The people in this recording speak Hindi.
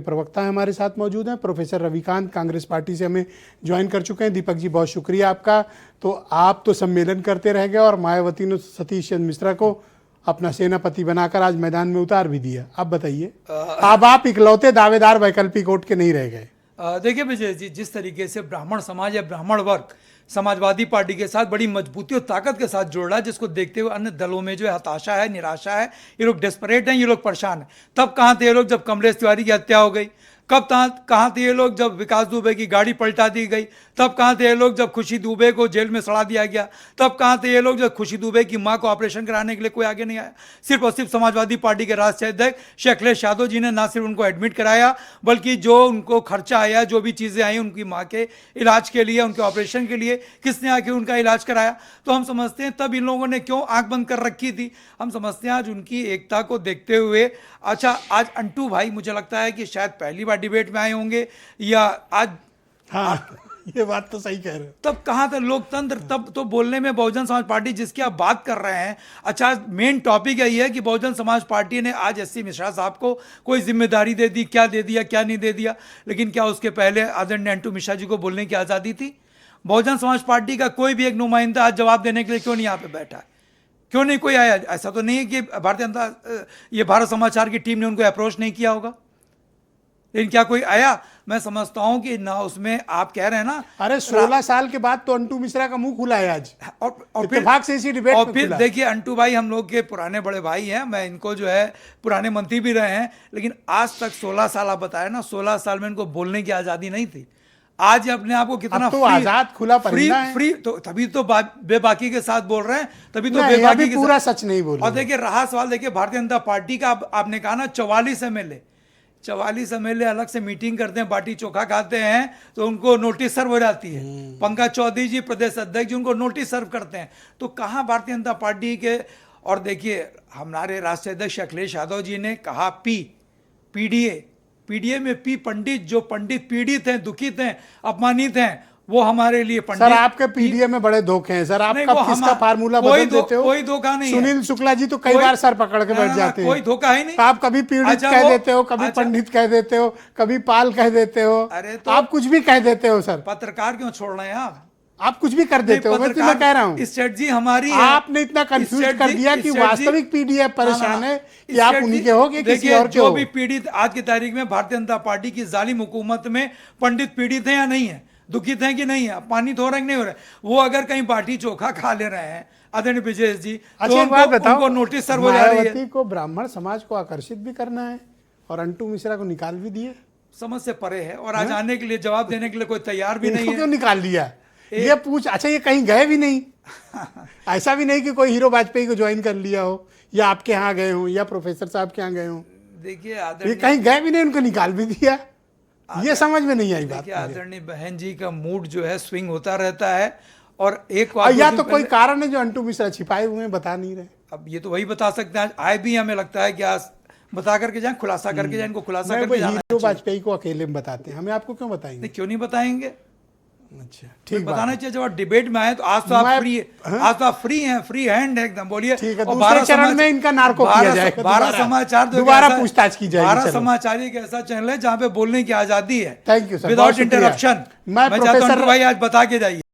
प्रवक्ता हमारे साथ मौजूद हैं, प्रोफेसर रविकांत कांग्रेस पार्टी से हमें ज्वाइन कर चुके हैं। दीपक जी, बहुत शुक्रिया आपका। तो आप तो सम्मेलन करते रह गए और मायावती ने सतीश चंद्र मिश्रा को अपना सेनापति बनाकर आज मैदान में उतार भी दिया। अब बताइए, अब आप इकलौते दावेदार वैकल्पिक वोट के नहीं रह गए। देखिए विजय जी, जिस तरीके से ब्राह्मण समाज या ब्राह्मण वर्ग समाजवादी पार्टी के साथ बड़ी मजबूती और ताकत के साथ जुड़ रहा है, जिसको देखते हुए अन्य दलों में जो है हताशा है, निराशा है, ये लोग डेस्परेट हैं, ये लोग परेशान हैं। तब कहाँ थे ये लोग जब कमलेश तिवारी की हत्या हो गई? कब कहाँ थे ये लोग जब विकास दुबे की गाड़ी पलटा दी गई? तब कहाँ थे ये लोग जब खुशी दुबे को जेल में सड़ा दिया गया? तब कहाँ थे ये लोग जब खुशी दुबे की मां को ऑपरेशन कराने के लिए कोई आगे नहीं आया? सिर्फ और सिर्फ समाजवादी पार्टी के राष्ट्रीय अध्यक्ष अखिलेश यादव जी ने ना सिर्फ उनको एडमिट कराया, बल्कि जो उनको खर्चा आया, जो भी चीज़ें आई उनकी माँ के इलाज के लिए, उनके ऑपरेशन के लिए, किसने आके उनका इलाज कराया? तो हम समझते हैं तब इन लोगों ने क्यों आंख बंद कर रखी थी। हम समझते हैं आज उनकी एकता को देखते हुए, अच्छा आज अंटू भाई मुझे लगता है कि शायद पहली बार डिबेट में आए होंगे या आज, हाँ ये बात तो सही कह रहे हो। तब कहाँ था लोकतंत्र? तब तो बोलने में बहुजन समाज पार्टी जिसकी आप बात कर रहे हैं, अच्छा मेन टॉपिक यही है कि बहुजन समाज पार्टी ने आज एससी मिश्रा साहब को कोई जिम्मेदारी दे दी, क्या दे दिया क्या नहीं दे दिया। लेकिन क्या उसके पहले आदरणीय अंटू मिश्रा जी को बोलने की आज़ादी थी? बहुजन समाज पार्टी का कोई भी एक नुमाइंदा आज जवाब देने के लिए क्यों नहीं यहाँ पे बैठा है? क्यों नहीं कोई आया? ऐसा तो नहीं है कि भारत समाचार की टीम ने उनको अप्रोच नहीं किया होगा, लेकिन क्या कोई आया? मैं समझता हूं कि ना उसमें आप कह रहे हैं ना, अरे 16 साल के बाद तो अंटू मिश्रा का मुंह खुला है आज, और इत्तेफाक से इसी डिबेट और में फिर खुला। देखिए अंटू भाई हम लोग के पुराने बड़े भाई हैं, मैं इनको जो है पुराने मंत्री भी रहे हैं, लेकिन आज तक 16 साल आप बताए ना, 16 साल में इनको बोलने की आज़ादी नहीं थी। आज अपने आप को कितना तो आजाद खुला परिंदा है। फ्री तो तभी तो बेबाकी के साथ बोल रहे हैं, तभी तो नहीं, बेबाकी के पूरा साथ सच नहीं बोल। और देखिए रहा सवाल, देखिए भारतीय जनता पार्टी का आपने कहा ना 44 एमएलए अलग से मीटिंग करते हैं, बाटी चोखा खाते हैं तो उनको नोटिस सर्व हो जाती है। पंकज चौधरी जी प्रदेश अध्यक्ष जी उनको नोटिस सर्व करते हैं, तो कहाँ भारतीय जनता पार्टी के। और देखिए हमारे राष्ट्रीय अध्यक्ष अखिलेश यादव जी ने कहा पीडीए में पी पंडित, जो पंडित पीड़ित हैं, दुखित हैं, अपमानित हैं, वो हमारे लिए पंडित। सर आपके पीडीए में बड़े धोखे हैं सर, आप कब किसका फार्मूला बदल देते हो? कोई धोखा नहीं है। सुनील शुक्ला जी तो कई बार सर पकड़ के बैठ जाते हैं। कोई धोखा ही नहीं। आप कभी पीड़ित कह देते हो, कभी पंडित कह देते हो, कभी पाल कह देते हो। अरे तो आप कुछ भी कह देते हो सर। पत्रकार क्यों छोड़ रहे हैं आप कुछ भी कर देते हो। मैं कह रहा हूँ स्ट्रेटजी हमारी है। आपने इतना कंफ्यूज कर दिया कि वास्तविक पीडीएफ परेशान है कि आप उन्हीं के हो कि किसी और के हो। जो भी पीड़ित आज की तारीख में भारतीय जनता पार्टी की जालिम हुकूमत में पंडित पीड़ित है या नहीं है, दुखित है कि नहीं है, अपमानित हो रहे नहीं हो रहे, वो अगर कहीं बाटी चोखा खा ले रहे हैं आदरणीय विजय जी, अच्छा एक बात बताओ, उनको नोटिस सर्व हो जा रही है। मायावती को ब्राह्मण समाज को आकर्षित भी करना है और अंटू मिश्रा को निकाल भी दिए, समझ से परे है। और आज आने के लिए जवाब देने के लिए कोई तैयार भी नहीं है। क्यों निकाल दिया ये पूछ। अच्छा ये कहीं गए भी नहीं? ऐसा भी नहीं कि कोई हीरो वाजपेयी को ज्वाइन कर लिया हो या आपके यहाँ गए हो या प्रोफेसर साहब के यहाँ गए हो? देखिए ये कहीं गए भी नहीं, उनको निकाल भी दिया। ये समझ में नहीं आई बात। आदरणीय बहन जी का मूड जो है स्विंग होता रहता है। और एक या तो कोई कारण है जो अंटू मिश्रा छिपाए हुए हैं, बता नहीं रहे। अब ये तो वही बता सकते हैं, आए भी हमें लगता है कि आज बता करके जाए, खुलासा करके जाए, इनको खुलासा करके जाना। हीरो वाजपेयी को अकेले में बताते हैं, हमें आपको क्यों बताएंगे? क्यों नहीं बताएंगे? अच्छा ठीक, बताना चाहिए। जब आप डिबेट में आए तो आज तो आप फ्री है, आज तो आप फ्री हैं, फ्री हैंड है एकदम। बोलिए। ठीक है, दूसरे चरण में इनका नार्को किया जाएगा। 12 समाचार दोबारा पूछताछ की जाएगी। 12 समाचार एक ऐसा चैनल है जहाँ पे बोलने की आजादी है, thank you sir, without interruption. मैं चाहता हूँ भाई आज बता के जाइए।